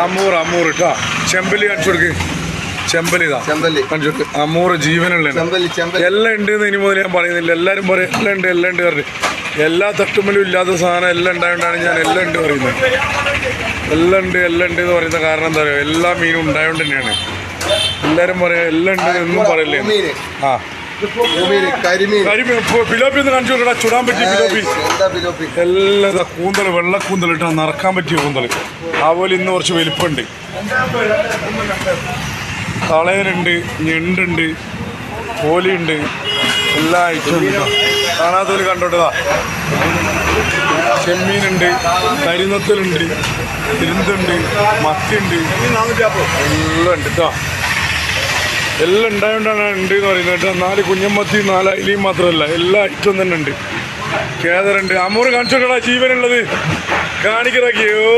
അമ്മൂറ് അമ്മൂറ് കേട്ടോ. ചെമ്പല്ലി കാണിച്ചു കൊടുക്ക്. ചെമ്പല്ലി ഇതാ കാണിച്ചു കൊടുക്ക്. അമ്മൂറ് ജീവനുള്ള എല്ലാം ഉണ്ട് എന്ന് ഇനി മുതൽ ഞാൻ പറയുന്നില്ല. എല്ലാവരും പറയും എല്ലാം ഉണ്ട് എല്ലാം ഉണ്ട് പറഞ്ഞു. എല്ലാ തട്ടുമ്മലും ഇല്ലാത്ത സാധനം എല്ലാം ഉണ്ടായതുകൊണ്ടാണ് ഞാൻ എല്ലാം ഉണ്ട് പറയുന്നത്. എല്ലാം ഉണ്ട് എന്ന് പറയുന്ന കാരണം എന്താ പറയുക, എല്ലാ മീനും ഉണ്ടായതുകൊണ്ട് തന്നെയാണ്. എല്ലാവരും പറയാം എല്ലാം ഉണ്ട് എന്നും പറയില്ലേ. ആ പിലോപ്പി ഒന്ന് കാണിച്ചു കൊടുക്കടാ. ചുടാൻ പറ്റിയ പിലോപ്പി എല്ലാം കൂന്തൽ, വെള്ളക്കൂന്തൽ ഇട്ടാ നറക്കാൻ പറ്റിയ കൂന്തൽ. അതുപോലെ ഇന്ന് കുറച്ച് വലിപ്പമുണ്ട്. തളയനുണ്ട്, ഞണ്ടുണ്ട്, കോലിയുണ്ട്, എല്ലാ ഐറ്റവും കാണാത്തവര് കണ്ടോട്ടതാ. ചെമ്മീനുണ്ട്, കരിനത്തലുണ്ട്, തിരുന്തുണ്ട്, മത്തിയുണ്ട്, എല്ലാം ഉണ്ട് കേട്ടോ. എല്ലാം ഉണ്ടായതുകൊണ്ടാണ് ഉണ്ട് എന്ന് പറയുന്നത് കേട്ടോ. 4 കുഞ്ഞമ്മത്തി 4 അയിലയും മാത്രമല്ല എല്ലാ ഐറ്റവും തന്നെ ഉണ്ട്. കേദറുണ്ട്. അമ്മൂറ് കാണിച്ചോട്ടാ ജീവനുള്ളത് കാണിക്കറാക്കിയോ.